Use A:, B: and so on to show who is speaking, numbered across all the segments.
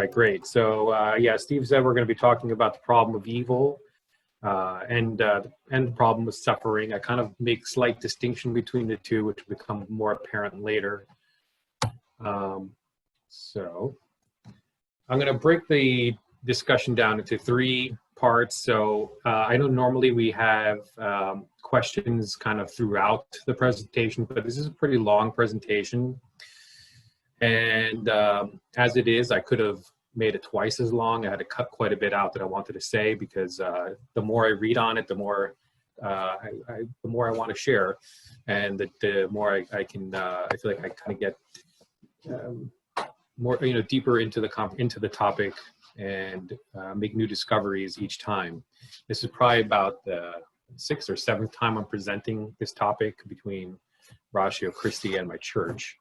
A: right, great. So yeah, Steve said we're going to be talking about the problem of evil and the problem of suffering. I kind of make slight distinction between the two, which will become more apparent later. So I'm going to break the discussion down into three parts. So I know normally we have questions kind of throughout the presentation, but this is a pretty long presentation. And as it is, I could have made it twice as long. I had to cut quite a bit out that I wanted to say because the more I read on it, the more I want to share, and the more I can. I feel like I kind of get more, deeper into the topic and make new discoveries each time. This is probably about the 6th or 7th time I'm presenting this topic between Ratio Christi and my church.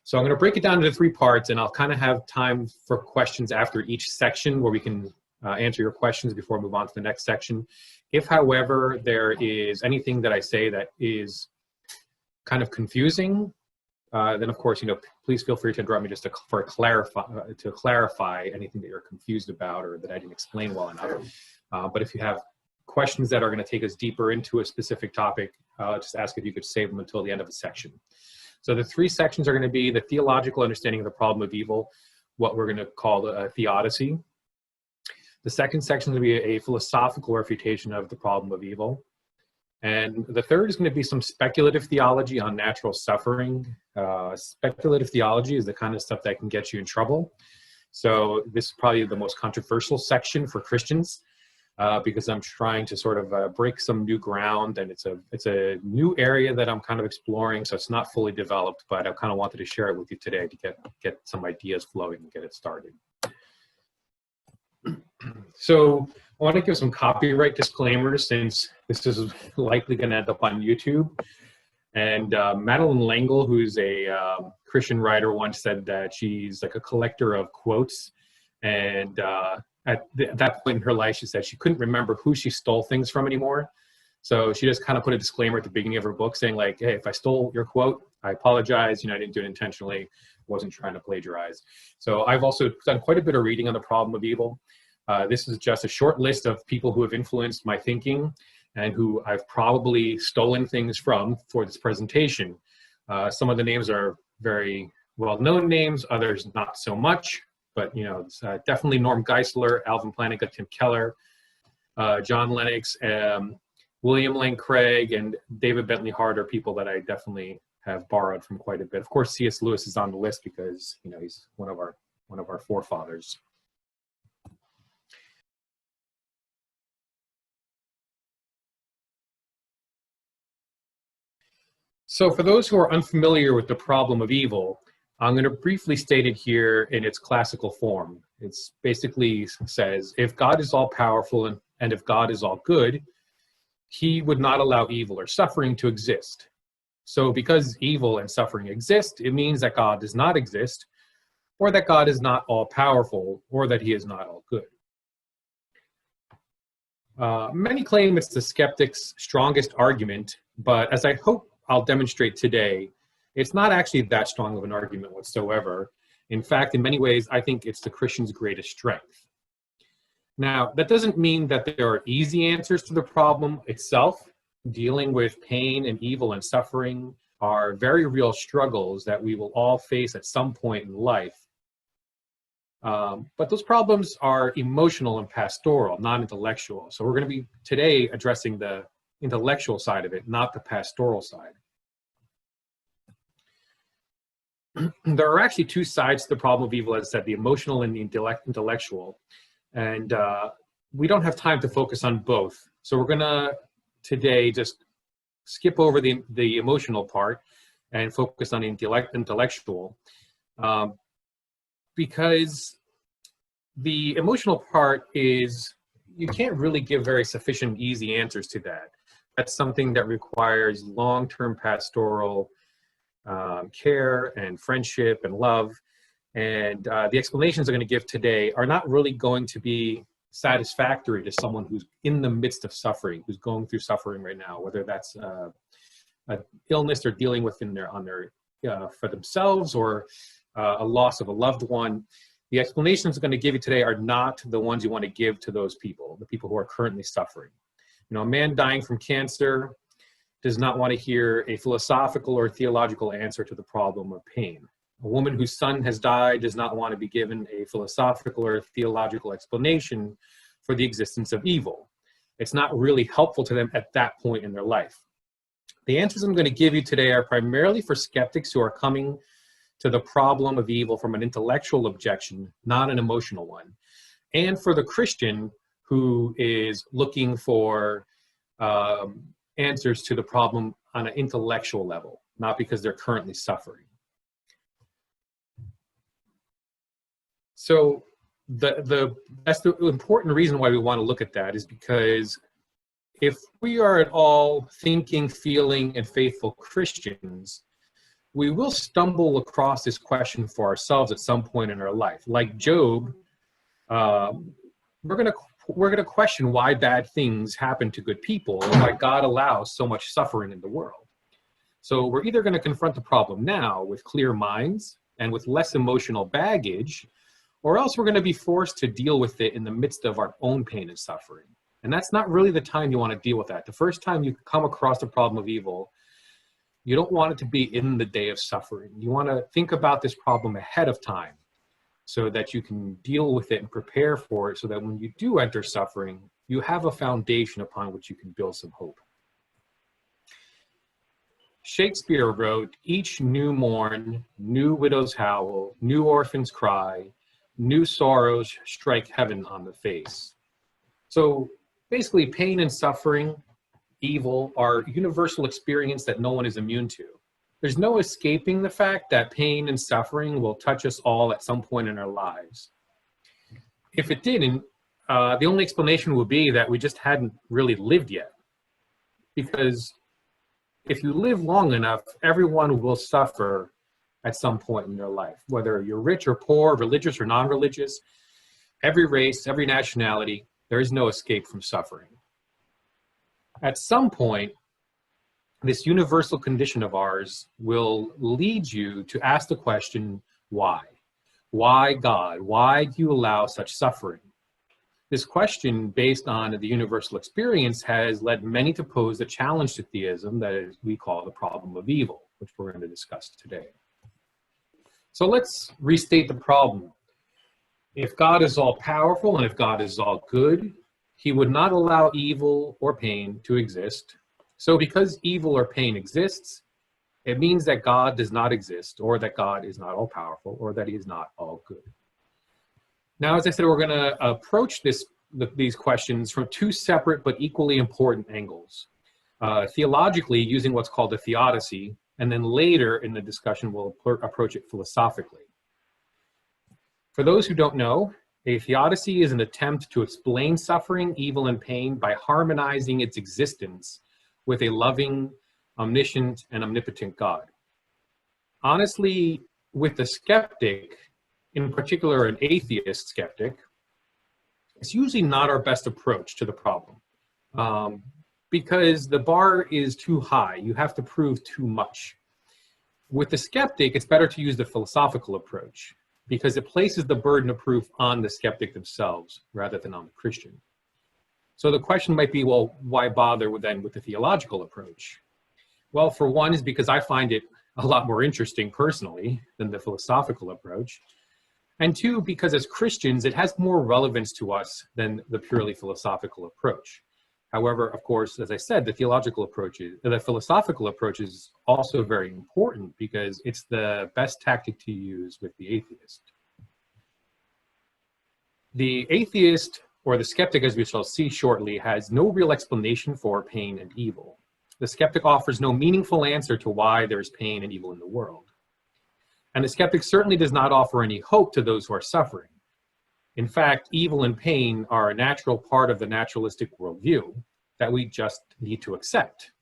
A: So I'm going to break it down into 3 parts, and I'll kind of have time for questions after each section where we can answer your questions before we move on to the next section. If, however, there is anything that I say that is kind of confusing, then of course, please feel free to interrupt me just to clarify anything that you're confused about or that I didn't explain well enough. But if you have questions that are going to take us deeper into a specific topic, just ask if you could save them until the end of the section. So the 3 sections are going to be the theological understanding of the problem of evil, what we're going to call the theodicy. The second section is going to be a philosophical refutation of the problem of evil. And the third is going to be some speculative theology on natural suffering. Speculative theology is the kind of stuff that can get you in trouble. So this is probably the most controversial section for Christians because I'm trying to sort of break some new ground, and it's a new area that I'm kind of exploring, so it's not fully developed, but I kind of wanted to share it with you today to get some ideas flowing and get it started. So I want to give some copyright disclaimers since this is likely going to end up on YouTube. And Madeline L'Engle, who's a Christian writer, once said that she's like a collector of quotes. And at that point in her life, she said she couldn't remember who she stole things from anymore. So she just kind of put a disclaimer at the beginning of her book saying like, hey, if I stole your quote, I apologize. I didn't do it intentionally. Wasn't trying to plagiarize. So I've also done quite a bit of reading on the problem of evil. This is just a short list of people who have influenced my thinking and who I've probably stolen things from for this presentation. Some of the names are very well-known names, others not so much, but it's definitely Norm Geisler, Alvin Plantinga, Tim Keller, John Lennox, William Lane Craig, and David Bentley Hart are people that I definitely have borrowed from quite a bit. Of course, C.S. Lewis is on the list because he's one of our forefathers. So for those who are unfamiliar with the problem of evil, I'm going to briefly state it here in its classical form. It's basically says, if God is all powerful and if God is all good, he would not allow evil or suffering to exist. So because evil and suffering exist, it means that God does not exist, or that God is not all powerful, or that he is not all good. Many claim it's the skeptic's strongest argument, but as I hope I'll demonstrate today, it's not actually that strong of an argument whatsoever. In fact, in many ways, I think it's the Christian's greatest strength. Now, that doesn't mean that there are easy answers to the problem itself. Dealing with pain and evil and suffering are very real struggles that we will all face at some point in life. But those problems are emotional and pastoral, not intellectual. So we're going to be today addressing the intellectual side of it, not the pastoral side. There are actually 2 sides to the problem of evil, as I said, the emotional and the intellectual. And we don't have time to focus on both. So we're going to today just skip over the emotional part and focus on the intellectual. Because the emotional part is, you can't really give very sufficient, easy answers to that. That's something that requires long-term pastoral care and friendship and love. And the explanations I'm going to give today are not really going to be satisfactory to someone who's in the midst of suffering, who's going through suffering right now, whether that's an illness they're dealing with for themselves or a loss of a loved one. The explanations I'm going to give you today are not the ones you want to give to those people, the people who are currently suffering. You know, a man dying from cancer does not want to hear a philosophical or theological answer to the problem of pain. A woman whose son has died does not want to be given a philosophical or theological explanation for the existence of evil. It's not really helpful to them at that point in their life. The answers I'm going to give you today are primarily for skeptics who are coming to the problem of evil from an intellectual objection, not an emotional one, and for the Christian who is looking for answers to the problem on an intellectual level, not because they're currently suffering. So that's the important reason why we want to look at that is because if we are at all thinking, feeling, and faithful Christians, we will stumble across this question for ourselves at some point in our life. Like Job, we're gonna question why bad things happen to good people and why God allows so much suffering in the world. So we're either going to confront the problem now with clear minds and with less emotional baggage, or else we're going to be forced to deal with it in the midst of our own pain and suffering. And that's not really the time you want to deal with that. The first time you come across the problem of evil, you don't want it to be in the day of suffering. You want to think about this problem ahead of time so that you can deal with it and prepare for it so that when you do enter suffering, you have a foundation upon which you can build some hope. Shakespeare wrote, "Each new morn, new widows howl, new orphans cry, new sorrows strike heaven on the face." So basically, pain and suffering, evil, are universal experience that no one is immune to. There's no escaping the fact that pain and suffering will touch us all at some point in our lives. If it didn't, the only explanation would be that we just hadn't really lived yet. Because if you live long enough, everyone will suffer at some point in their life, whether you're rich or poor, religious or non-religious, every race, every nationality, there is no escape from suffering. At some point, this universal condition of ours will lead you to ask the question, why? Why, God? Why do you allow such suffering? This question, based on the universal experience, has led many to pose the challenge to theism that we call the problem of evil, which we're going to discuss today. So let's restate the problem. If God is all powerful and if God is all good, he would not allow evil or pain to exist. So because evil or pain exists, it means that God does not exist, or that God is not all powerful, or that he is not all good. Now, as I said, we're going to approach these questions from two separate but equally important angles. Theologically, using what's called a theodicy, and then later in the discussion, we'll approach it philosophically. For those who don't know, a theodicy is an attempt to explain suffering, evil, and pain by harmonizing its existence with a loving, omniscient, and omnipotent God. Honestly, with the skeptic, in particular an atheist skeptic, it's usually not our best approach to the problem because the bar is too high. You have to prove too much. With the skeptic, it's better to use the philosophical approach because it places the burden of proof on the skeptic themselves rather than on the Christian. So the question might be, well, why bother with the theological approach? Well, for one is because I find it a lot more interesting personally than the philosophical approach. And two, because as Christians, it has more relevance to us than the purely philosophical approach. However, of course, as I said, the philosophical approach is also very important because it's the best tactic to use with the atheist. The atheist, or the skeptic, as we shall see shortly, has no real explanation for pain and evil. The skeptic offers no meaningful answer to why there's pain and evil in the world. And the skeptic certainly does not offer any hope to those who are suffering. In fact, evil and pain are a natural part of the naturalistic worldview that we just need to accept.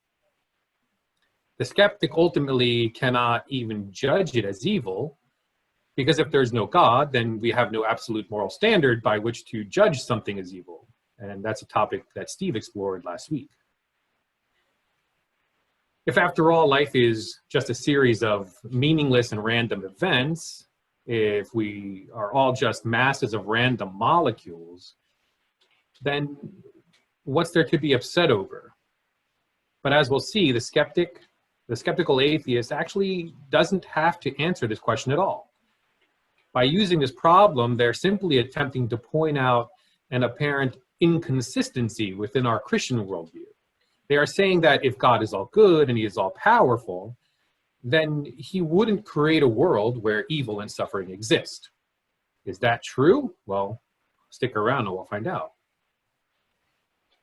A: The skeptic ultimately cannot even judge it as evil, because if there's no God, then we have no absolute moral standard by which to judge something as evil. And that's a topic that Steve explored last week. If after all, life is just a series of meaningless and random events, if we are all just masses of random molecules, then what's there to be upset over? But as we'll see, the skeptical atheist actually doesn't have to answer this question at all. By using this problem, they're simply attempting to point out an apparent inconsistency within our Christian worldview. They are saying that if God is all good and he is all powerful, then he wouldn't create a world where evil and suffering exist. Is that true? Well, stick around and we'll find out.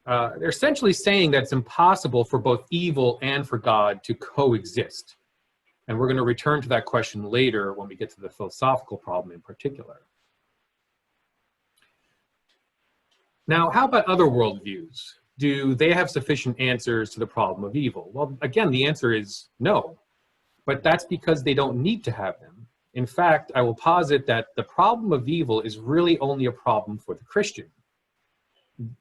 A: They're essentially saying that it's impossible for both evil and for God to coexist. And we're going to return to that question later when we get to the philosophical problem in particular. Now, how about other worldviews? Do they have sufficient answers to the problem of evil? Well, again, the answer is no. But that's because they don't need to have them. In fact, I will posit that the problem of evil is really only a problem for the Christian.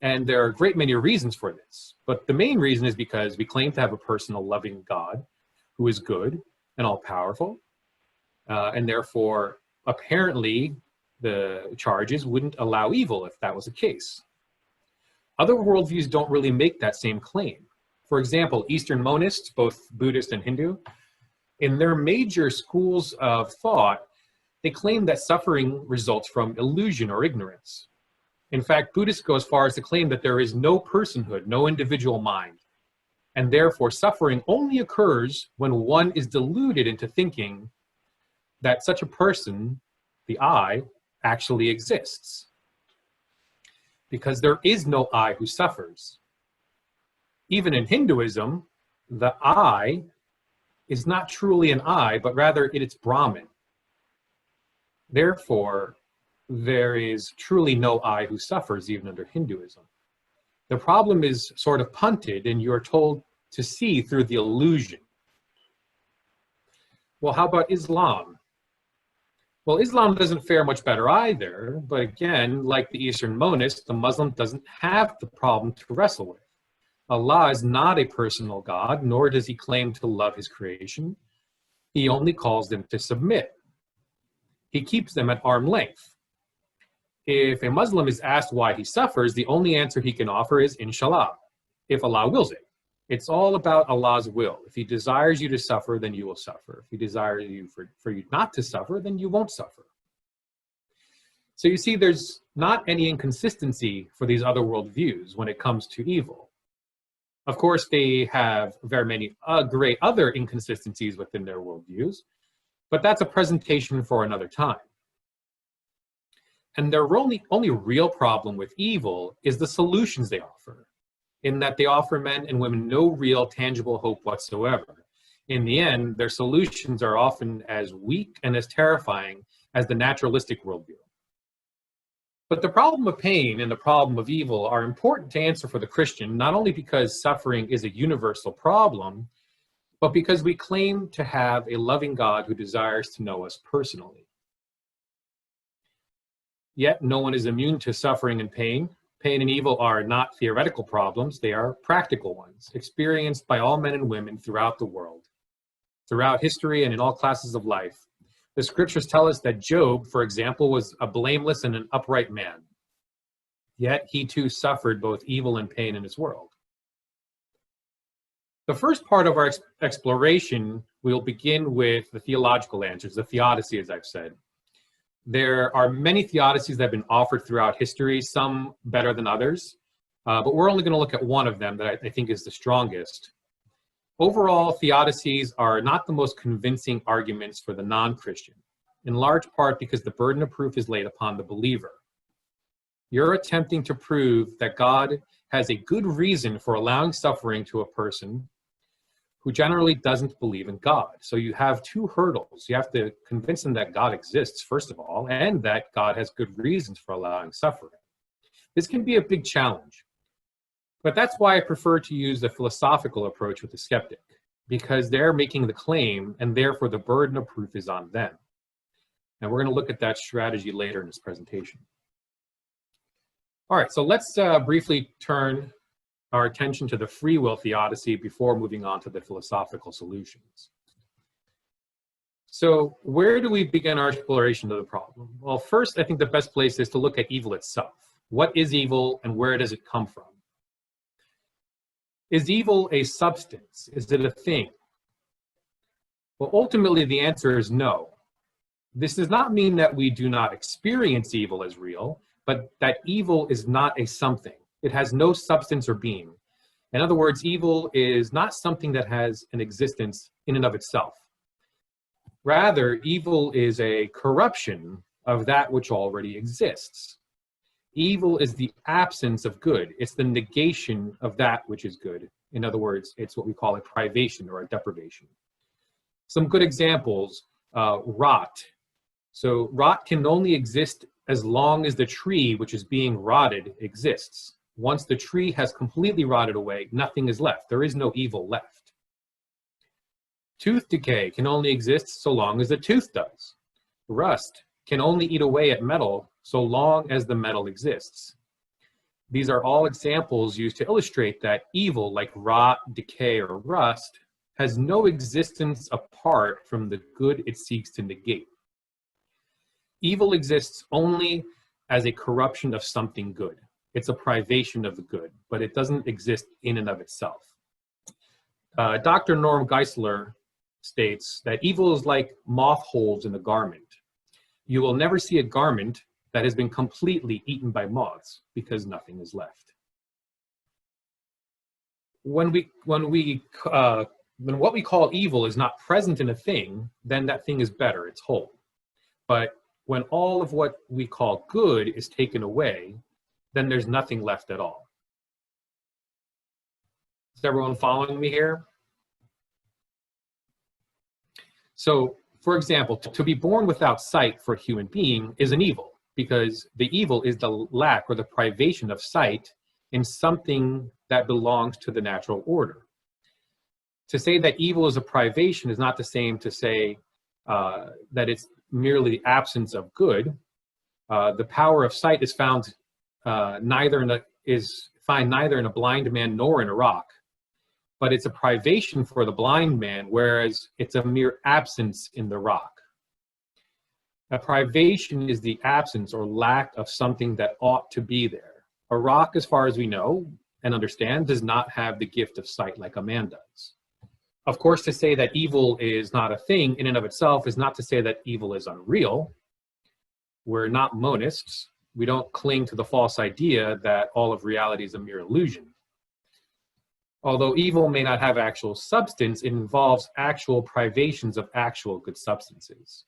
A: And there are a great many reasons for this. But the main reason is because we claim to have a personal, loving God who is good and all-powerful. And therefore, apparently, the charges wouldn't allow evil if that was the case. Other worldviews don't really make that same claim. For example, Eastern monists, both Buddhist and Hindu, in their major schools of thought, they claim that suffering results from illusion or ignorance. In fact, Buddhists go as far as to claim that there is no personhood, no individual mind, and therefore suffering only occurs when one is deluded into thinking that such a person, the I, actually exists. Because there is no I who suffers. Even in Hinduism, the I is not truly an I, but rather it's Brahman. Therefore, there is truly no I who suffers even under Hinduism. The problem is sort of punted and you are told to see through the illusion. Well, how about Islam? Well, Islam doesn't fare much better either, but again, like the Eastern monist, the Muslim doesn't have the problem to wrestle with. Allah is not a personal God, nor does he claim to love his creation. He only calls them to submit. He keeps them at arm's length. If a Muslim is asked why he suffers, the only answer he can offer is inshallah, if Allah wills it. It's all about Allah's will. If he desires you to suffer, then you will suffer. If he desires you for you not to suffer, then you won't suffer. So you see, there's not any inconsistency for these other worldviews when it comes to evil. Of course, they have very many great other inconsistencies within their worldviews, but that's a presentation for another time. And their only real problem with evil is the solutions they offer, in that they offer men and women no real tangible hope whatsoever. In the end, their solutions are often as weak and as terrifying as the naturalistic worldview. But the problem of pain and the problem of evil are important to answer for the Christian, not only because suffering is a universal problem, but because we claim to have a loving God who desires to know us personally. Yet no one is immune to suffering and pain. Pain and evil are not theoretical problems, they are practical ones, experienced by all men and women throughout the world, throughout history and in all classes of life. The scriptures tell us that Job, for example, was a blameless and an upright man. Yet he too suffered both evil and pain in his world. The first part of our exploration will begin with the theological answers, the theodicy, as I've said. There are many theodicies that have been offered throughout history, some better than others, but we're only going to look at one of them that I think is the strongest. Overall, theodicies are not the most convincing arguments for the non-Christian, in large part because the burden of proof is laid upon the believer. You're attempting to prove that God has a good reason for allowing suffering to a person who generally doesn't believe in God. So you have two hurdles. You have to convince them that God exists, first of all, and that God has good reasons for allowing suffering. This can be a big challenge. But that's why I prefer to use the philosophical approach with the skeptic, because they're making the claim, and therefore the burden of proof is on them. And we're going to look at that strategy later in this presentation. All right, so let's briefly turn our attention to the free will theodicy before moving on to the philosophical solutions. So where do we begin our exploration of the problem? Well, first, I think the best place is to look at evil itself. What is evil and where does it come from? Is evil a substance? Is it a thing? Well, ultimately, the answer is no. This does not mean that we do not experience evil as real, but that evil is not a something. It has no substance or being. In other words, evil is not something that has an existence in and of itself. Rather, evil is a corruption of that which already exists. Evil is the absence of good. It's the negation of that which is good. In other words, it's what we call a privation or a deprivation. Some good examples, rot. So rot can only exist as long as the tree which is being rotted exists. Once the tree has completely rotted away, nothing is left. There is no evil left. Tooth decay can only exist so long as the tooth does. Rust can only eat away at metal so long as the metal exists. These are all examples used to illustrate that evil, like rot, decay, or rust, has no existence apart from the good it seeks to negate. Evil exists only as a corruption of something good. It's a privation of the good, but it doesn't exist in and of itself. Dr. Norm Geisler states that evil is like moth holes in a garment. You will never see a garment that has been completely eaten by moths because nothing is left. When what we call evil is not present in a thing, then that thing is better, it's whole. But when all of what we call good is taken away, then there's nothing left at all. Is everyone following me here? So, for example, to be born without sight for a human being is an evil, because the evil is the lack or the privation of sight in something that belongs to the natural order. To say that evil is a privation is not the same to say that it's merely the absence of good. The power of sight is found neither in a blind man nor in a rock, but it's a privation for the blind man, whereas it's a mere absence in the rock. A privation is the absence or lack of something that ought to be there. A rock, as far as we know and understand, does not have the gift of sight like a man does. Of course, to say that evil is not a thing in and of itself is not to say that evil is unreal. We're not monists. We don't cling to the false idea that all of reality is a mere illusion. Although evil may not have actual substance, it involves actual privations of actual good substances.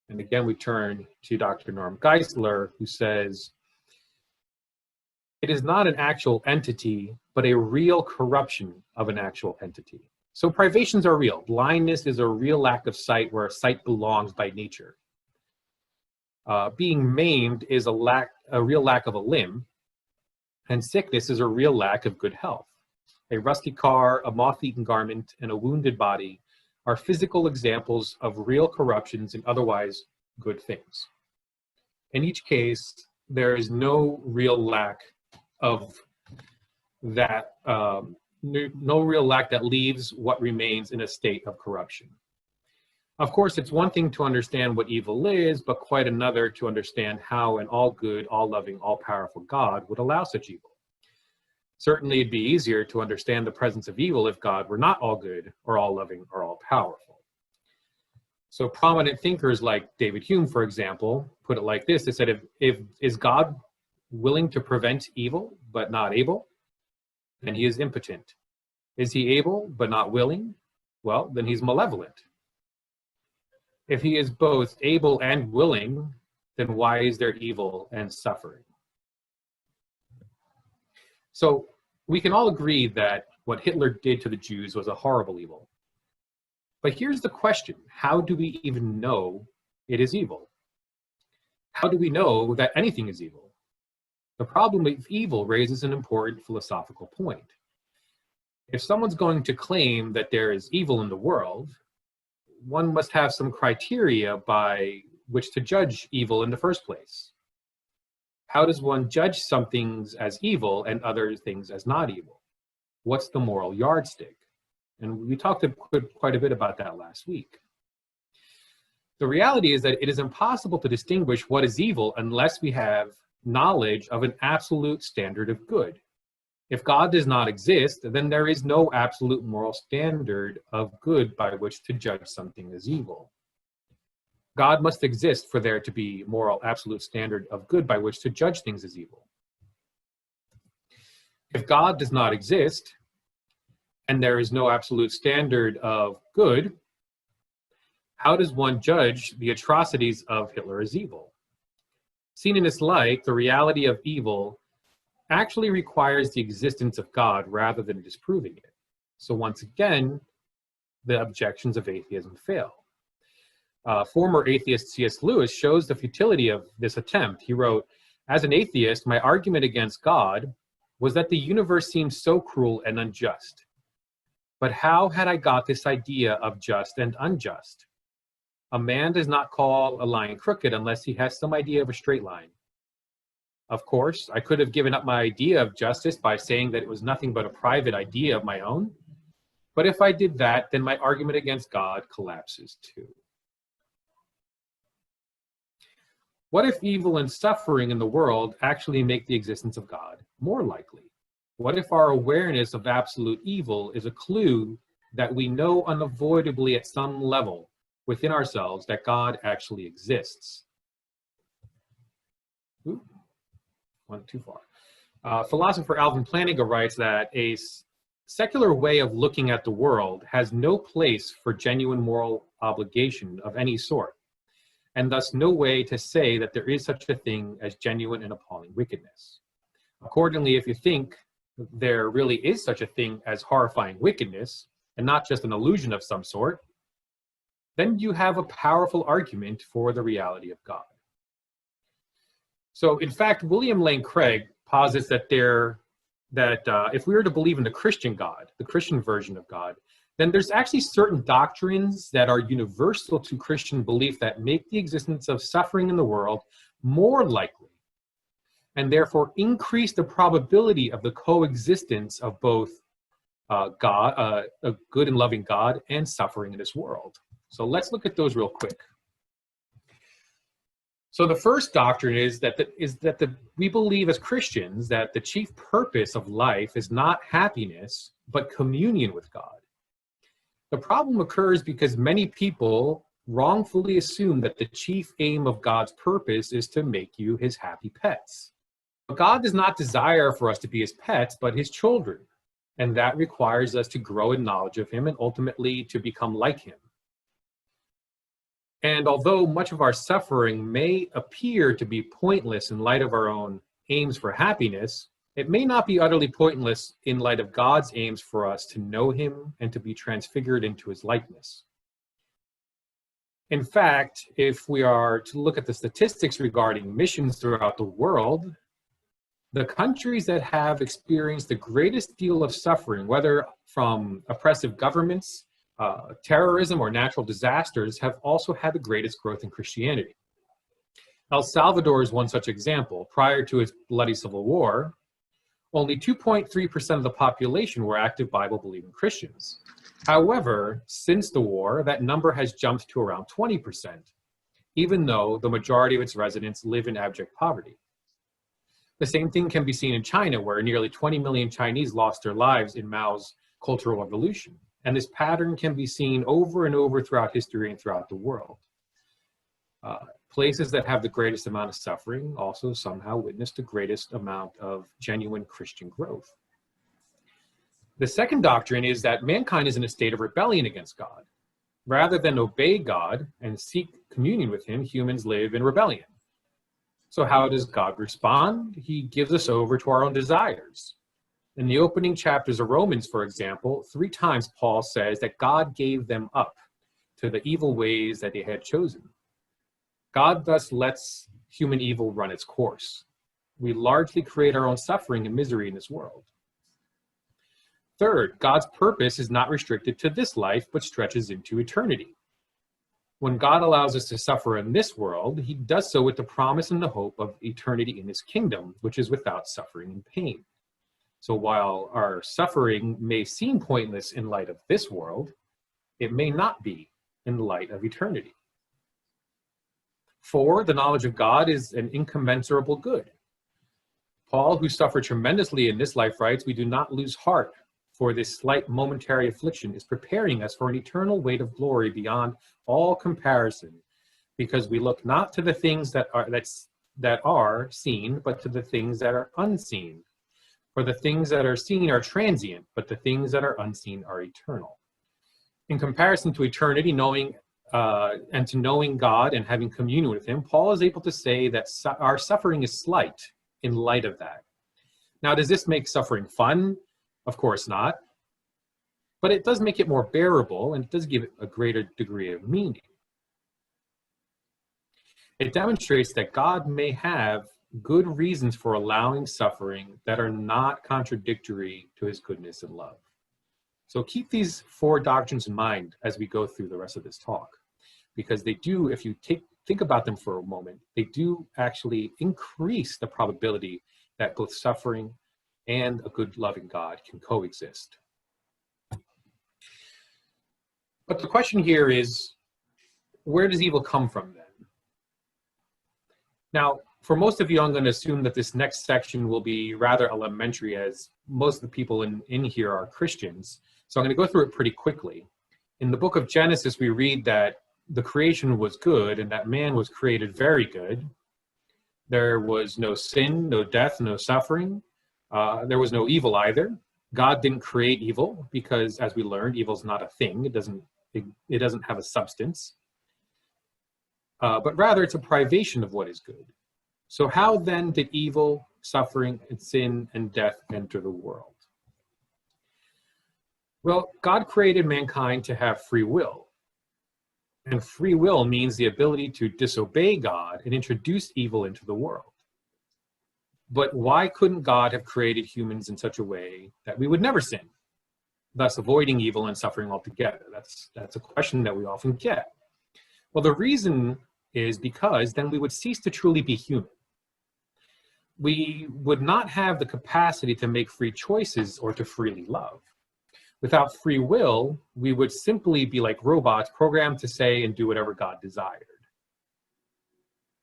A: And again, we turn to Dr. Norm Geisler, who says, it is not an actual entity, but a real corruption of an actual entity. So privations are real. Blindness is a real lack of sight where sight belongs by nature. Being maimed is a real lack of a limb, and sickness is a real lack of good health. A rusty car, a moth-eaten garment, and a wounded body are physical examples of real corruptions in otherwise good things. In each case, there is no real lack of that, no real lack that leaves what remains in a state of corruption. Of course, it's one thing to understand what evil is, but quite another to understand how an all-good, all-loving, all-powerful God would allow such evil. Certainly, it'd be easier to understand the presence of evil if God were not all-good, or all-loving, or all-powerful. So prominent thinkers like David Hume, for example, put it like this. They said, is God willing to prevent evil, but not able? Then he is impotent. Is he able, but not willing? Well, then he's malevolent. If he is both able and willing, then why is there evil and suffering? So we can all agree that what Hitler did to the Jews was a horrible evil. But here's the question: how do we even know it is evil? How do we know that anything is evil? The problem with evil raises an important philosophical point. If someone's going to claim that there is evil in the world, one must have some criteria by which to judge evil in the first place. How does one judge some things as evil and other things as not evil? What's the moral yardstick? And we talked quite a bit about that last week. The reality is that it is impossible to distinguish what is evil unless we have knowledge of an absolute standard of good. If God does not exist, then there is no absolute moral standard of good by which to judge something as evil. God must exist for there to be moral absolute standard of good by which to judge things as evil. If God does not exist, and there is no absolute standard of good, how does one judge the atrocities of Hitler as evil? Seen in this light, the reality of evil actually requires the existence of God rather than disproving it. So once again, the objections of atheism fail. Former atheist C.S. Lewis shows the futility of this attempt. He wrote, "As an atheist, my argument against God was that the universe seems so cruel and unjust. But how had I got this idea of just and unjust? A man does not call a line crooked unless he has some idea of a straight line. Of course, I could have given up my idea of justice by saying that it was nothing but a private idea of my own. But if I did that, then my argument against God collapses too." What if evil and suffering in the world actually make the existence of God more likely? What if our awareness of absolute evil is a clue that we know unavoidably at some level within ourselves that God actually exists? Ooh, went too far. Philosopher Alvin Plantinga writes that a secular way of looking at the world has no place for genuine moral obligation of any sort, and thus no way to say that there is such a thing as genuine and appalling wickedness. Accordingly, if you think there really is such a thing as horrifying wickedness, and not just an illusion of some sort, then you have a powerful argument for the reality of God. So in fact, William Lane Craig posits that if we were to believe in the Christian God, the Christian version of God, then there's actually certain doctrines that are universal to Christian belief that make the existence of suffering in the world more likely, and therefore increase the probability of the coexistence of both God, a good and loving God, and suffering in this world. So let's look at those real quick. So the first doctrine is that we believe as Christians that the chief purpose of life is not happiness, but communion with God. The problem occurs because many people wrongfully assume that the chief aim of God's purpose is to make you his happy pets. But God does not desire for us to be his pets, but his children. And that requires us to grow in knowledge of him and ultimately to become like him. And although much of our suffering may appear to be pointless in light of our own aims for happiness, it may not be utterly pointless in light of God's aims for us to know him and to be transfigured into his likeness. In fact, if we are to look at the statistics regarding missions throughout the world, the countries that have experienced the greatest deal of suffering, whether from oppressive governments, terrorism, or natural disasters, have also had the greatest growth in Christianity. El Salvador is one such example. Prior to its bloody civil war, only 2.3% of the population were active Bible-believing Christians. However, since the war, that number has jumped to around 20%, even though the majority of its residents live in abject poverty. The same thing can be seen in China, where nearly 20 million Chinese lost their lives in Mao's Cultural Revolution. And this pattern can be seen over and over throughout history and throughout the world. Places that have the greatest amount of suffering also somehow witness the greatest amount of genuine Christian growth. The second doctrine is that mankind is in a state of rebellion against God. Rather than obey God and seek communion with him, humans live in rebellion. So how does God respond? He gives us over to our own desires. In the opening chapters of Romans, for example, 3 times Paul says that God gave them up to the evil ways that they had chosen. God thus lets human evil run its course. We largely create our own suffering and misery in this world. Third, God's purpose is not restricted to this life, but stretches into eternity. When God allows us to suffer in this world, he does so with the promise and the hope of eternity in his kingdom, which is without suffering and pain. So while our suffering may seem pointless in light of this world, it may not be in light of eternity. For the knowledge of God is an incommensurable good. Paul, who suffered tremendously in this life, writes, "We do not lose heart, for this slight momentary affliction is preparing us for an eternal weight of glory beyond all comparison, because we look not to the things that are seen, but to the things that are unseen. For the things that are seen are transient, but the things that are unseen are eternal." In comparison to eternity, knowing God and having communion with him, Paul is able to say that our suffering is slight in light of that. Now, does this make suffering fun? Of course not. But it does make it more bearable, and it does give it a greater degree of meaning. It demonstrates that God may have good reasons for allowing suffering that are not contradictory to his goodness and love. So keep these four doctrines in mind as we go through the rest of this talk, because they do, if you think about them for a moment, they do actually increase the probability that both suffering and a good loving God can coexist. But the question here is, where does evil come from then? Now, for most of you, I'm going to assume that this next section will be rather elementary, as most of the people in here are Christians. So I'm going to go through it pretty quickly. In the book of Genesis, we read that the creation was good and that man was created very good. There was no sin, no death, no suffering. There was no evil either. God didn't create evil because, as we learned, evil is not a thing. It doesn't have a substance. But rather, it's a privation of what is good. So how then did evil, suffering, and sin, and death enter the world? Well, God created mankind to have free will. And free will means the ability to disobey God and introduce evil into the world. But why couldn't God have created humans in such a way that we would never sin, thus avoiding evil and suffering altogether? That's a question that we often get. Well, the reason is because then we would cease to truly be human. We would not have the capacity to make free choices or to freely love. Without free will, we would simply be like robots programmed to say and do whatever God desired.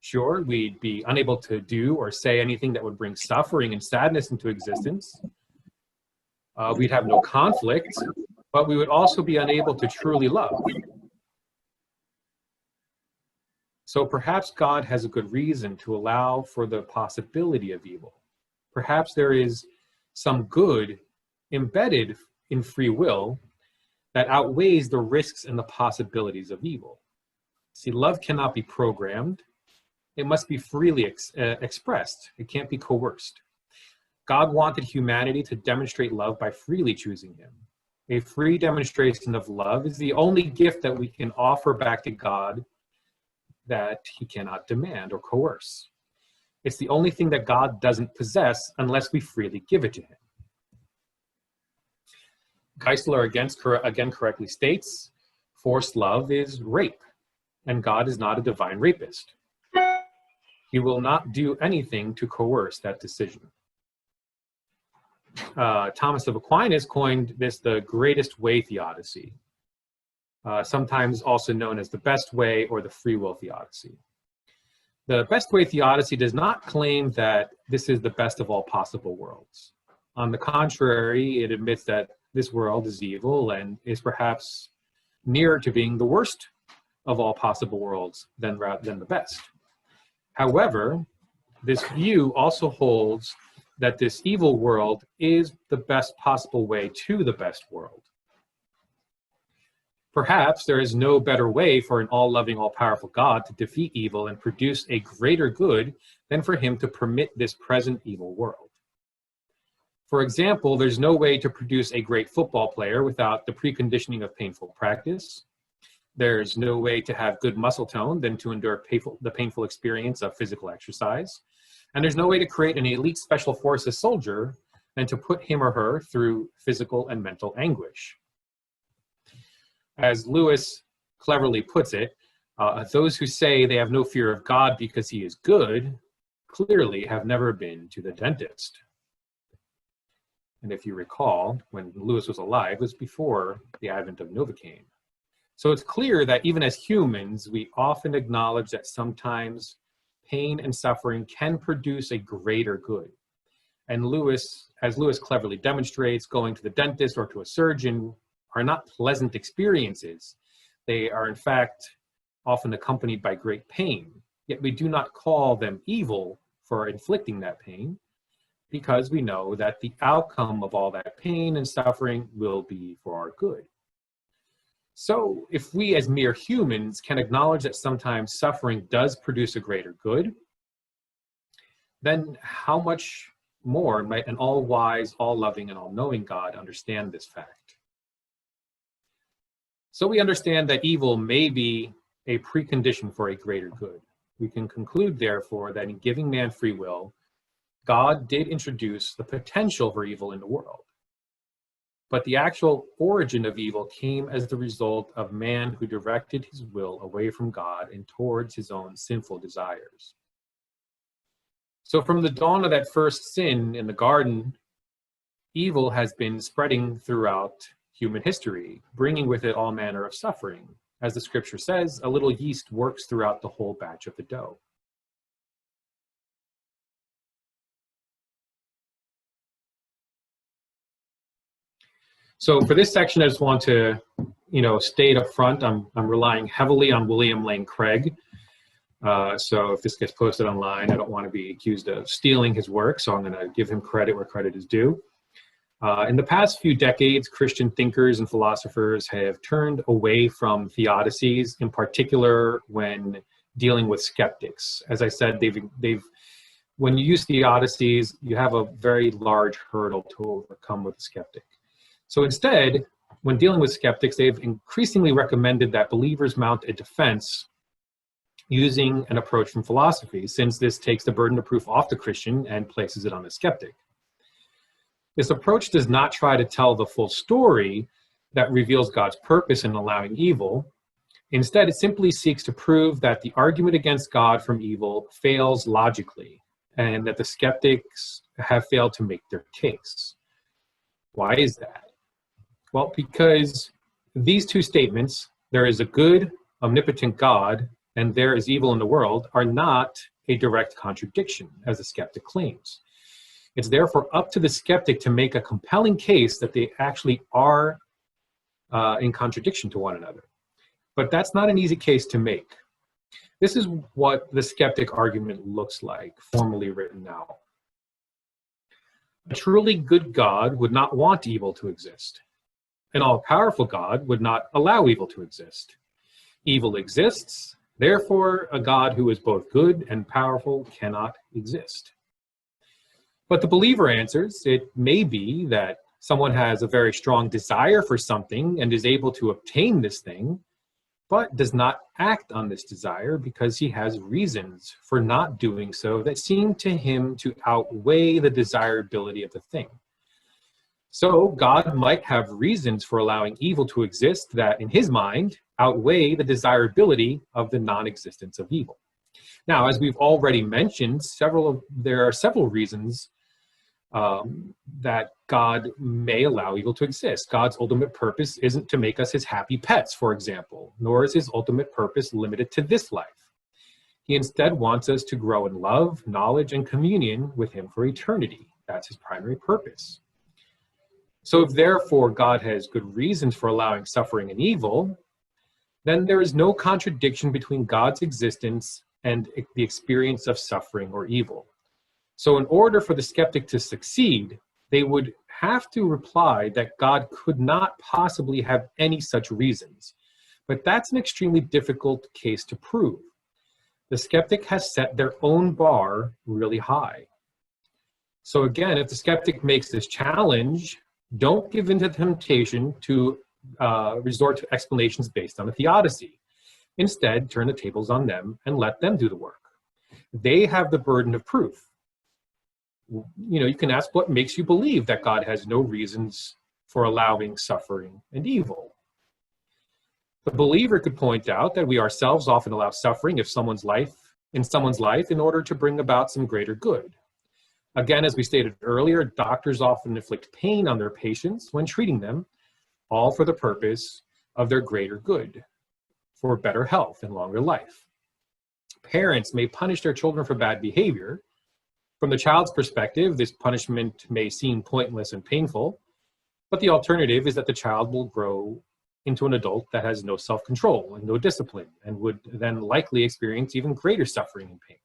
A: Sure, we'd be unable to do or say anything that would bring suffering and sadness into existence. We'd have no conflict, but we would also be unable to truly love. So perhaps God has a good reason to allow for the possibility of evil. Perhaps there is some good embedded in free will that outweighs the risks and the possibilities of evil. See, love cannot be programmed. It must be freely expressed. It can't be coerced. God wanted humanity to demonstrate love by freely choosing him. A free demonstration of love is the only gift that we can offer back to God that he cannot demand or coerce. It's the only thing that God doesn't possess unless we freely give it to him. Geisler again correctly states, forced love is rape, and God is not a divine rapist. He will not do anything to coerce that decision. Thomas of Aquinas coined this the greatest way theodicy, sometimes also known as the best way or the free will theodicy. The best way theodicy does not claim that this is the best of all possible worlds. On the contrary, it admits that this world is evil and is perhaps nearer to being the worst of all possible worlds than the best. However, this view also holds that this evil world is the best possible way to the best world. Perhaps there is no better way for an all-loving, all-powerful God to defeat evil and produce a greater good than for him to permit this present evil world. For example, there's no way to produce a great football player without the preconditioning of painful practice. There's no way to have good muscle tone than to endure the painful experience of physical exercise. And there's no way to create an elite special forces soldier than to put him or her through physical and mental anguish. As Lewis cleverly puts it, those who say they have no fear of God because he is good clearly have never been to the dentist. And if you recall, when Lewis was alive, it was before the advent of Novocaine. So it's clear that even as humans, we often acknowledge that sometimes pain and suffering can produce a greater good. And as Lewis cleverly demonstrates, going to the dentist or to a surgeon are not pleasant experiences. They are, in fact, often accompanied by great pain. Yet we do not call them evil for inflicting that pain, because we know that the outcome of all that pain and suffering will be for our good. So if we as mere humans can acknowledge that sometimes suffering does produce a greater good, then how much more might an all-wise, all-loving, and all-knowing God understand this fact? So we understand that evil may be a precondition for a greater good. We can conclude, therefore, that in giving man free will, God did introduce the potential for evil in the world. But the actual origin of evil came as the result of man who directed his will away from God and towards his own sinful desires. So from the dawn of that first sin in the garden, evil has been spreading throughout human history, bringing with it all manner of suffering. As the scripture says, a little yeast works throughout the whole batch of the dough. So for this section, I just want to, state up front, I'm relying heavily on William Lane Craig. So if this gets posted online, I don't want to be accused of stealing his work, so I'm going to give him credit where credit is due. In the past few decades, Christian thinkers and philosophers have turned away from theodicies, in particular when dealing with skeptics. As I said, when you use theodicies, you have a very large hurdle to overcome with a skeptic. So instead, when dealing with skeptics, they've increasingly recommended that believers mount a defense using an approach from philosophy, since this takes the burden of proof off the Christian and places it on the skeptic. This approach does not try to tell the full story that reveals God's purpose in allowing evil. Instead, it simply seeks to prove that the argument against God from evil fails logically, and that the skeptics have failed to make their case. Why is that? Well, because these two statements, there is a good, omnipotent God, and there is evil in the world, are not a direct contradiction, as the skeptic claims. It's therefore up to the skeptic to make a compelling case that they actually are in contradiction to one another. But that's not an easy case to make. This is what the skeptic argument looks like, formally written out. A truly good God would not want evil to exist. An all-powerful God would not allow evil to exist. Evil exists, therefore a God who is both good and powerful cannot exist. But the believer answers, it may be that someone has a very strong desire for something and is able to obtain this thing, but does not act on this desire because he has reasons for not doing so that seem to him to outweigh the desirability of the thing. So God might have reasons for allowing evil to exist that, in his mind, outweigh the desirability of the non-existence of evil. Now, as we've already mentioned, there are several reasons that God may allow evil to exist. God's ultimate purpose isn't to make us his happy pets, for example, nor is his ultimate purpose limited to this life. He instead wants us to grow in love, knowledge, and communion with him for eternity. That's his primary purpose. So if therefore God has good reasons for allowing suffering and evil, then there is no contradiction between God's existence and the experience of suffering or evil. So in order for the skeptic to succeed, they would have to reply that God could not possibly have any such reasons. But that's an extremely difficult case to prove. The skeptic has set their own bar really high. So again, if the skeptic makes this challenge, don't give in to the temptation to resort to explanations based on a theodicy. Instead, turn the tables on them and let them do the work. They have the burden of proof. You can ask, what makes you believe that God has no reasons for allowing suffering and evil? The believer could point out that we ourselves often allow suffering in someone's life in order to bring about some greater good. Again, as we stated earlier, doctors often inflict pain on their patients when treating them, all for the purpose of their greater good. for better health and longer life. Parents may punish their children for bad behavior. From the child's perspective, this punishment may seem pointless and painful, but the alternative is that the child will grow into an adult that has no self-control and no discipline, and would then likely experience even greater suffering and pain.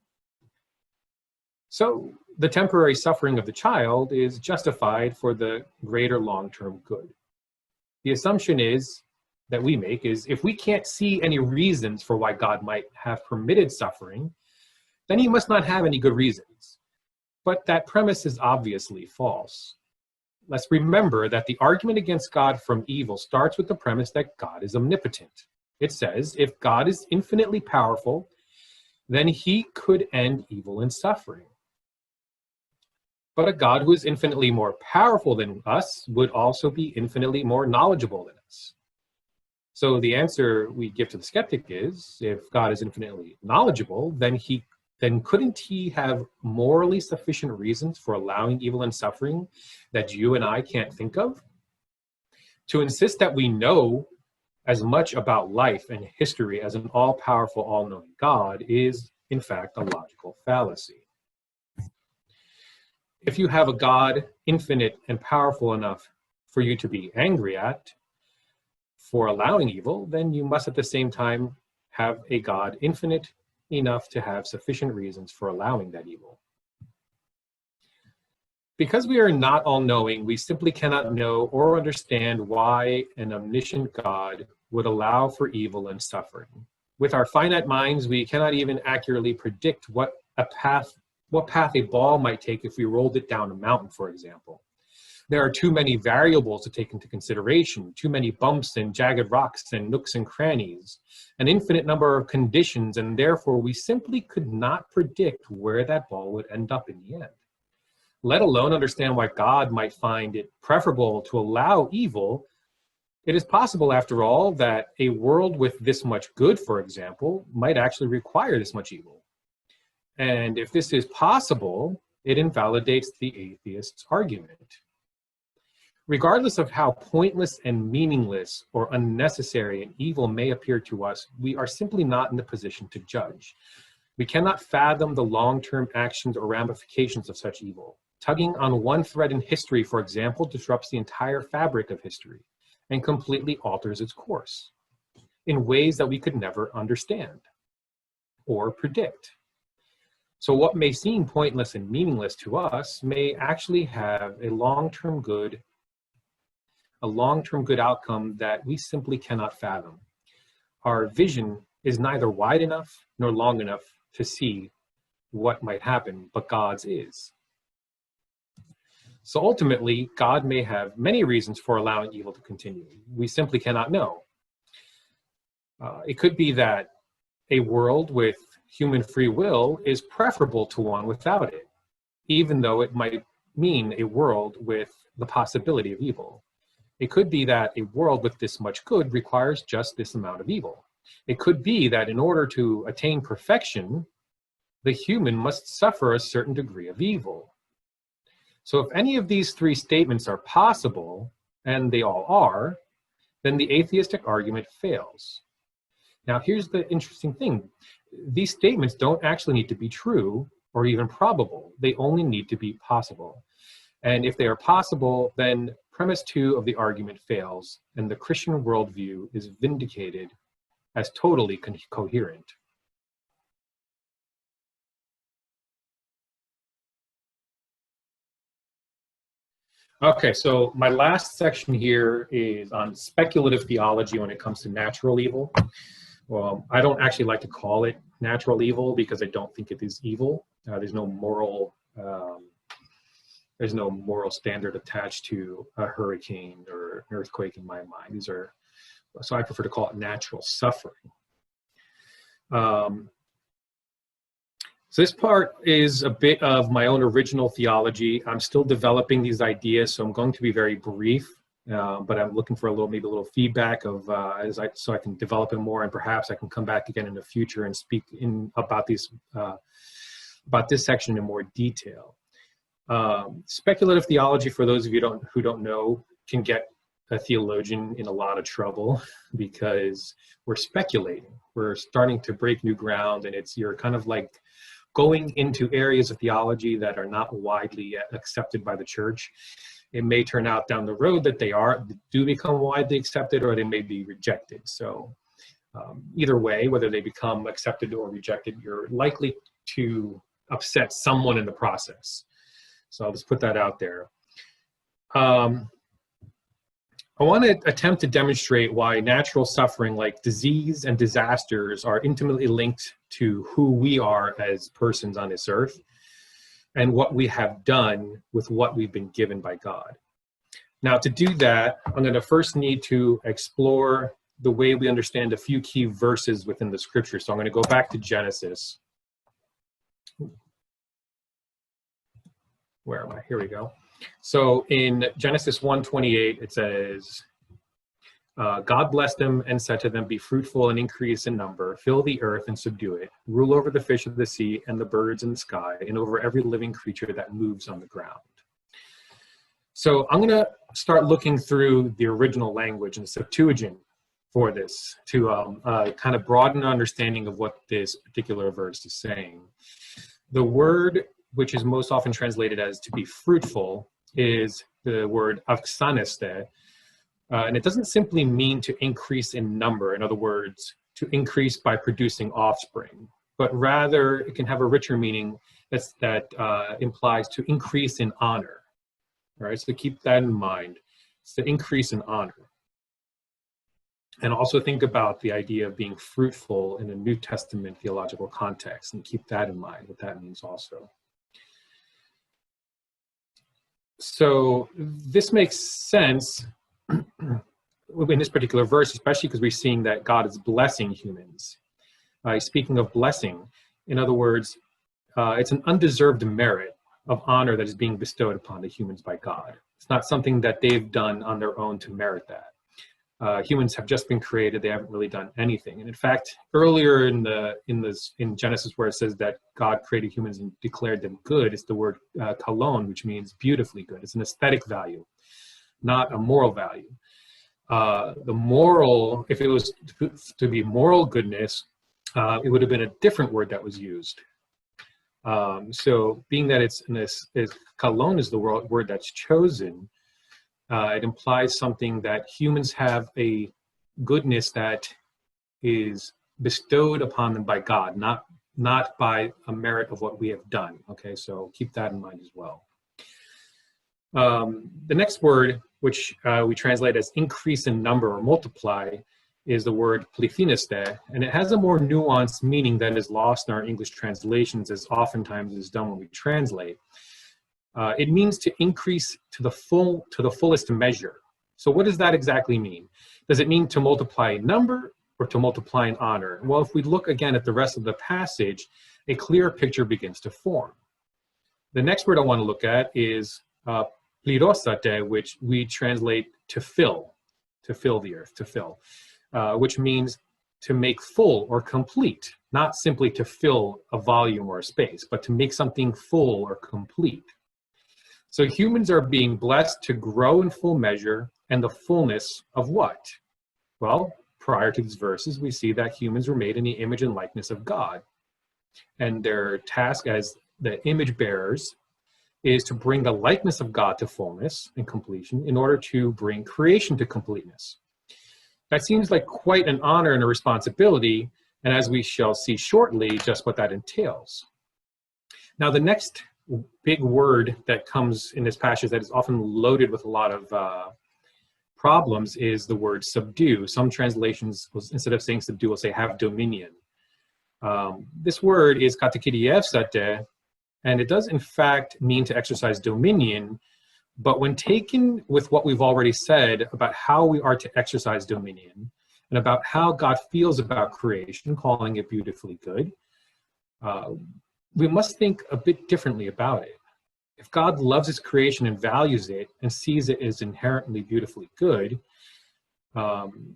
A: So the temporary suffering of the child is justified for the greater long-term good. The assumption that we make is, if we can't see any reasons for why God might have permitted suffering, then he must not have any good reasons. But that premise is obviously false. Let's remember that the argument against God from evil starts with the premise that God is omnipotent. It says, if God is infinitely powerful, then he could end evil and suffering. But a God who is infinitely more powerful than us would also be infinitely more knowledgeable than us. So the answer we give to the skeptic is, if God is infinitely knowledgeable, then couldn't he have morally sufficient reasons for allowing evil and suffering that you and I can't think of? To insist that we know as much about life and history as an all-powerful, all-knowing God is, in fact, a logical fallacy. If you have a God infinite and powerful enough for you to be angry at for allowing evil, then you must at the same time have a God infinite enough to have sufficient reasons for allowing that evil. Because we are not all-knowing, we simply cannot know or understand why an omniscient God would allow for evil and suffering. With our finite minds, we cannot even accurately predict what path a ball might take if we rolled it down a mountain, for example. There are too many variables to take into consideration, too many bumps and jagged rocks and nooks and crannies, an infinite number of conditions, and therefore we simply could not predict where that ball would end up in the end. Let alone understand why God might find it preferable to allow evil. It is possible, after all, that a world with this much good, for example, might actually require this much evil. And if this is possible, it invalidates the atheist's argument. Regardless of how pointless and meaningless or unnecessary an evil may appear to us, we are simply not in the position to judge. We cannot fathom the long-term actions or ramifications of such evil. Tugging on one thread in history, for example, disrupts the entire fabric of history and completely alters its course in ways that we could never understand or predict. So what may seem pointless and meaningless to us may actually have a long-term good outcome that we simply cannot fathom. Our vision is neither wide enough nor long enough to see what might happen, but God's is. So ultimately, God may have many reasons for allowing evil to continue. We simply cannot know. It could be that a world with human free will is preferable to one without it, even though it might mean a world with the possibility of evil. It could be that a world with this much good requires just this amount of evil. It could be that in order to attain perfection, the human must suffer a certain degree of evil. So if any of these three statements are possible, and they all are, then the atheistic argument fails. Now, here's the interesting thing. These statements don't actually need to be true or even probable. They only need to be possible. And if they are possible, then premise 2 of the argument fails, and the Christian worldview is vindicated as totally coherent. Okay, so my last section here is on speculative theology when it comes to natural evil. Well, I don't actually like to call it natural evil because I don't think it is evil. There's no moral standard attached to a hurricane or an earthquake in my mind. So I prefer to call it natural suffering. So this part is a bit of my own original theology. I'm still developing these ideas, so I'm going to be very brief, but I'm looking for maybe a little feedback of so I can develop it more, and perhaps I can come back again in the future and speak about this section in more detail. Speculative theology, for those of you who don't know, can get a theologian in a lot of trouble because we're speculating. We're starting to break new ground, and you're kind of like going into areas of theology that are not widely accepted by the church. It may turn out down the road that they do become widely accepted, or they may be rejected. So either way, whether they become accepted or rejected, you're likely to upset someone in the process. So I'll just put that out there. I want to attempt to demonstrate why natural suffering like disease and disasters are intimately linked to who we are as persons on this earth and what we have done with what we've been given by God. Now, to do that, I'm going to first need to explore the way we understand a few key verses within the scripture. So I'm going to go back to Genesis. Where am I? Here we go. So in Genesis 1:28, it says, God blessed them and said to them, be fruitful and increase in number, fill the earth and subdue it, rule over the fish of the sea and the birds in the sky, and over every living creature that moves on the ground. So I'm going to start looking through the original language and Septuagint for this to kind of broaden an understanding of what this particular verse is saying. The word which is most often translated as to be fruitful is the word avxaneste, and it doesn't simply mean to increase in number, in other words, to increase by producing offspring, but rather it can have a richer meaning that implies to increase in honor. All right, so keep that in mind. It's to increase in honor. And also think about the idea of being fruitful in a New Testament theological context, and keep that in mind, what that means also. So this makes sense in this particular verse, especially because we're seeing that God is blessing humans. Speaking of blessing, in other words, it's an undeserved merit of honor that is being bestowed upon the humans by God. It's not something that they've done on their own to merit that. Humans have just been created; they haven't really done anything. And in fact, earlier in Genesis, where it says that God created humans and declared them good, it's the word kalon, which means beautifully good. It's an aesthetic value, not a moral value. The moral, if it was to be moral goodness, it would have been a different word that was used. So, being that kalon is the word that's chosen. It implies something that humans have a goodness that is bestowed upon them by God, not by a merit of what we have done. Okay, so keep that in mind as well. The next word, which we translate as increase in number or multiply, is the word plithineste, and it has a more nuanced meaning that is lost in our English translations, as oftentimes is done when we translate. It means to increase to the fullest measure. So what does that exactly mean? Does it mean to multiply in number or to multiply in honor? Well, if we look again at the rest of the passage, a clear picture begins to form. The next word I want to look at is plirosate, which we translate to fill the earth, to fill, which means to make full or complete, not simply to fill a volume or a space, but to make something full or complete. So humans are being blessed to grow in full measure, and the fullness of what? Well, prior to these verses, we see that humans were made in the image and likeness of God. And their task as the image bearers is to bring the likeness of God to fullness and completion in order to bring creation to completeness. That seems like quite an honor and a responsibility, and as we shall see shortly, just what that entails. Now, the next big word that comes in this passage that is often loaded with a lot of problems is the word subdue. Some translations, instead of saying subdue, will say have dominion. This word is katekidievsate, and it does in fact mean to exercise dominion, but when taken with what we've already said about how we are to exercise dominion and about how God feels about creation, calling it beautifully good, we must think a bit differently about it. If God loves his creation and values it and sees it as inherently beautifully good, and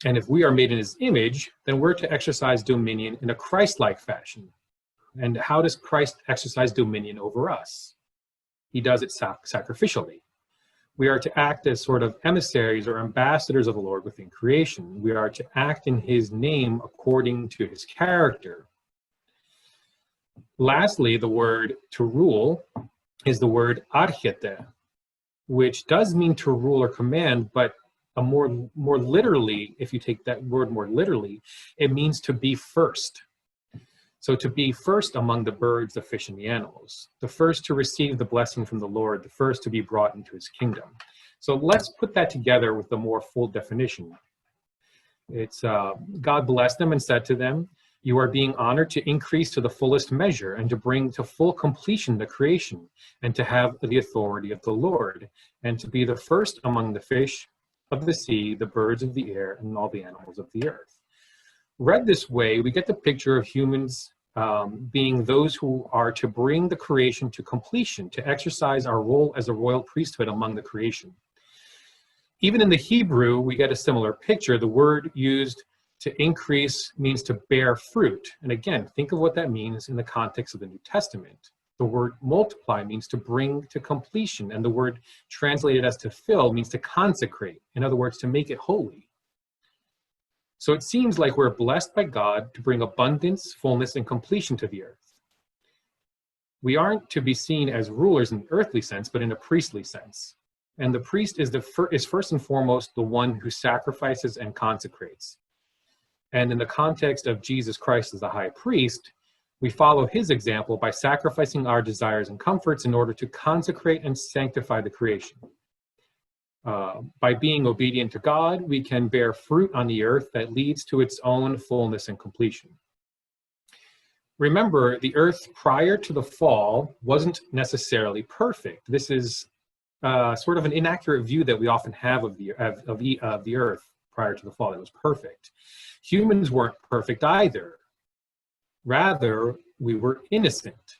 A: if we are made in his image, then we're to exercise dominion in a Christ-like fashion. And how does Christ exercise dominion over us? He does it sacrificially. We are to act as sort of emissaries or ambassadors of the Lord within creation. We are to act in his name according to his character. Lastly, the word to rule is the word archete, which does mean to rule or command, but more literally, if you take that word more literally, it means to be first. So to be first among the birds, the fish, and the animals, the first to receive the blessing from the Lord, the first to be brought into his kingdom. So let's put that together with the more full definition. It's God blessed them and said to them, you are being honored to increase to the fullest measure and to bring to full completion the creation and to have the authority of the Lord and to be the first among the fish of the sea, the birds of the air, and all the animals of the earth. Read this way, we get the picture of humans being those who are to bring the creation to completion, to exercise our role as a royal priesthood among the creation. Even in the Hebrew, we get a similar picture. The word used to increase means to bear fruit. And again, think of what that means in the context of the New Testament. The word multiply means to bring to completion, and the word translated as to fill means to consecrate. In other words, to make it holy. So it seems like we're blessed by God to bring abundance, fullness, and completion to the earth. We aren't to be seen as rulers in the earthly sense, but in a priestly sense. And the priest is first and foremost the one who sacrifices and consecrates. And in the context of Jesus Christ as the high priest, we follow his example by sacrificing our desires and comforts in order to consecrate and sanctify the creation. By being obedient to God, we can bear fruit on the earth that leads to its own fullness and completion. Remember, the earth prior to the fall wasn't necessarily perfect. This is sort of an inaccurate view that we often have of the earth prior to the fall. It was perfect. Humans weren't perfect either. Rather, we were innocent.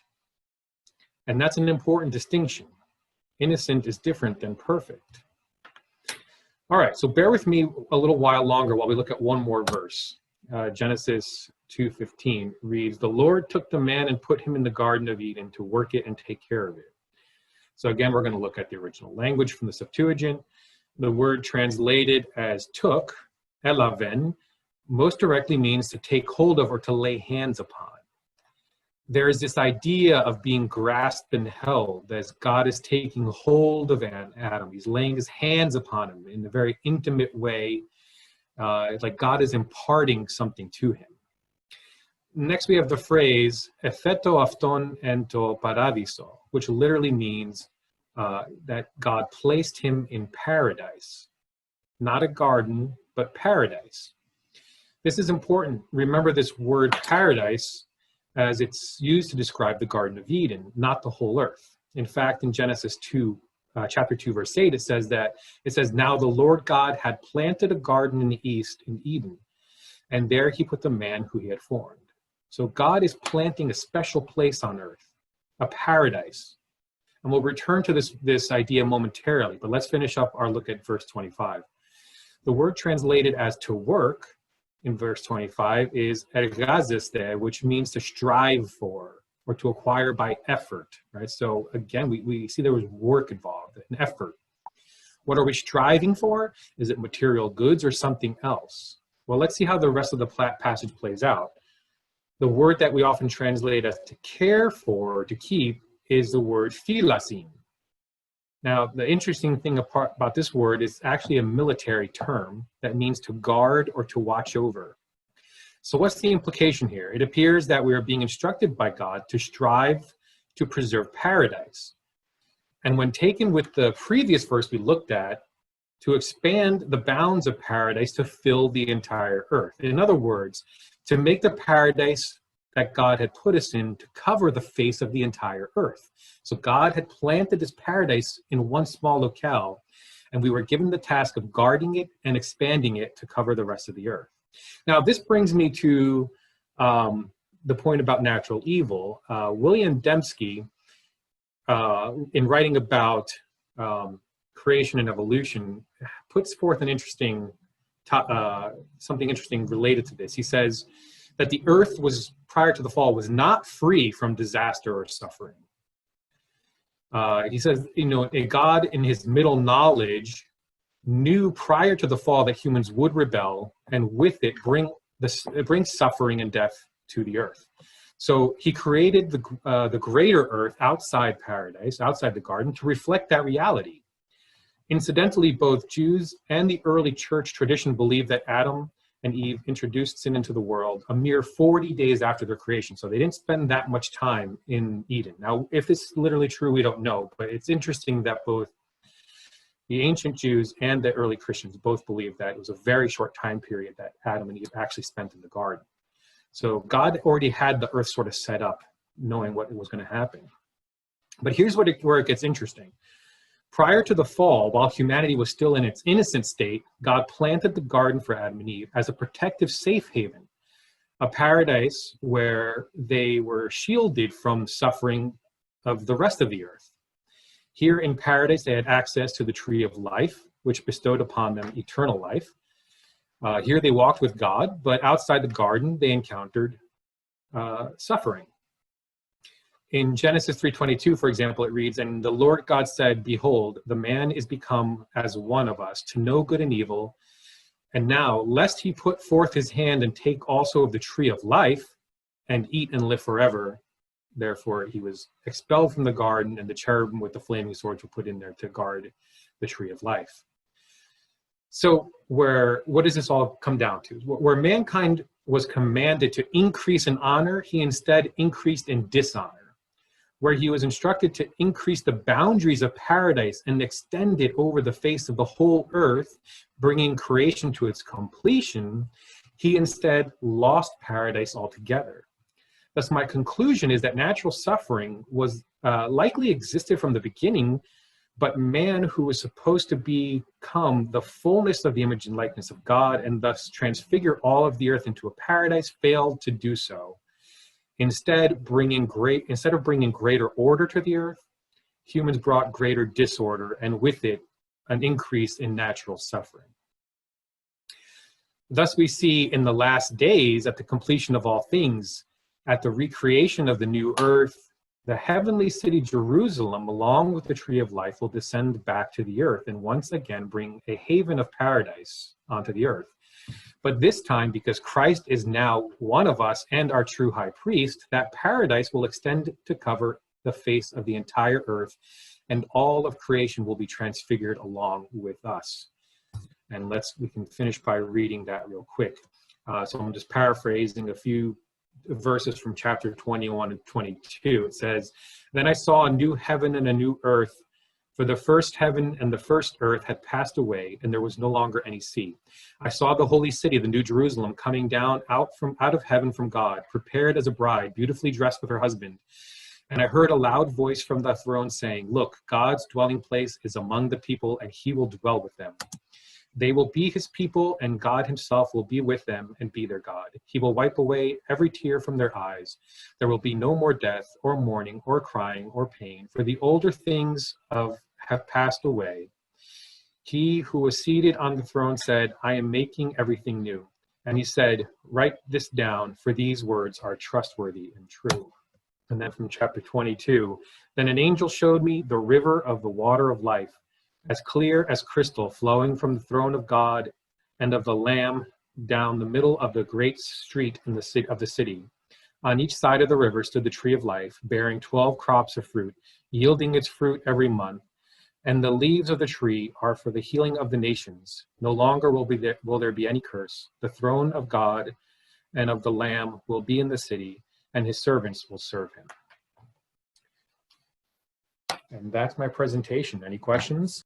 A: And that's an important distinction. Innocent is different than perfect. All right, so bear with me a little while longer while we look at one more verse. Genesis 2:15 reads, the Lord took the man and put him in the Garden of Eden to work it and take care of it. So again, we're going to look at the original language from the Septuagint. The word translated as took, elaven, most directly means to take hold of or to lay hands upon. There is this idea of being grasped and held as God is taking hold of Adam. He's laying his hands upon him in a very intimate way. It's like God is imparting something to him. Next, we have the phrase, effeto afton ento paradiso, which literally means that God placed him in paradise. Not a garden, but paradise. This is important. Remember this word paradise as it's used to describe the Garden of Eden, not the whole earth. In fact, in Genesis 2, chapter 2, verse 8, it says, now the Lord God had planted a garden in the east in Eden, and there he put the man who he had formed. So God is planting a special place on earth, a paradise. And we'll return to this idea momentarily, but let's finish up our look at verse 25. The word translated as to work in verse 25 is ergazeste, which means to strive for or to acquire by effort, right? So again, we see there was work involved, an effort. What are we striving for? Is it material goods or something else? Well, let's see how the rest of the passage plays out. The word that we often translate as to care for or to keep is the word philasin. Now, the interesting thing about this word is actually a military term that means to guard or to watch over. So what's the implication here? It appears that we are being instructed by God to strive to preserve paradise. And when taken with the previous verse we looked at, to expand the bounds of paradise to fill the entire earth. In other words, to make the paradise that God had put us in to cover the face of the entire earth. So God had planted this paradise in one small locale, and we were given the task of guarding it and expanding it to cover the rest of the earth. Now, this brings me to the point about natural evil. William Dembski, in writing about creation and evolution, puts forth an interesting, something interesting related to this. He says that the earth was, prior to the fall, was not free from disaster or suffering. He says, a God in his middle knowledge knew prior to the fall that humans would rebel, and with it bring suffering and death to the earth. So he created the greater earth outside paradise, outside the garden, to reflect that reality. Incidentally, both Jews and the early church tradition believe that Adam and Eve introduced sin into the world a mere 40 days after their creation. So they didn't spend that much time in Eden. Now, if this is literally true, we don't know, but it's interesting that both the ancient Jews and the early Christians both believe that it was a very short time period that Adam and Eve actually spent in the garden. So God already had the earth sort of set up, knowing what was going to happen. But here's where it gets interesting. Prior to the fall, while humanity was still in its innocent state, God planted the garden for Adam and Eve as a protective safe haven, a paradise where they were shielded from suffering of the rest of the earth. Here in paradise, they had access to the tree of life, which bestowed upon them eternal life. Here they walked with God, but outside the garden, they encountered suffering. In Genesis 3:22, for example, it reads, "And the Lord God said, Behold, the man is become as one of us, to know good and evil. And now, lest he put forth his hand and take also of the tree of life, and eat and live forever. Therefore he was expelled from the garden, and the cherubim with the flaming swords were put in there to guard the tree of life." So what does this all come down to? Where mankind was commanded to increase in honor, he instead increased in dishonor. Where he was instructed to increase the boundaries of paradise and extend it over the face of the whole earth, bringing creation to its completion, he instead lost paradise altogether. Thus, my conclusion is that natural suffering was likely existed from the beginning, but man, who was supposed to become the fullness of the image and likeness of God and thus transfigure all of the earth into a paradise, failed to do so. Instead of bringing greater order to the earth, humans brought greater disorder, and with it, an increase in natural suffering. Thus, we see in the last days, at the completion of all things, at the recreation of the new earth, the heavenly city Jerusalem, along with the tree of life, will descend back to the earth and once again bring a haven of paradise onto the earth. But this time, because Christ is now one of us and our true high priest, that paradise will extend to cover the face of the entire earth, and all of creation will be transfigured along with us. And we can finish by reading that real quick. So I'm just paraphrasing a few verses from chapter 21 and 22. It says, "Then I saw a new heaven and a new earth, for the first heaven and the first earth had passed away, and there was no longer any sea. I saw the holy city, the new Jerusalem, coming down out of heaven from God, prepared as a bride, beautifully dressed with her husband. And I heard a loud voice from the throne saying, Look, God's dwelling place is among the people, and he will dwell with them. They will be his people, and God himself will be with them and be their God. He will wipe away every tear from their eyes. There will be no more death, or mourning, or crying, or pain, for the older things have passed away. He who was seated on the throne said, I am making everything new. And he said, Write this down, for these words are trustworthy and true." And then from chapter 22, "Then an angel showed me the river of the water of life, as clear as crystal, flowing from the throne of God and of the Lamb down the middle of the great street of the city. On each side of the river stood the tree of life, bearing 12 crops of fruit, yielding its fruit every month. And the leaves of the tree are for the healing of the nations. No longer will there be any curse. The throne of God and of the Lamb will be in the city, and his servants will serve him." And that's my presentation. Any questions?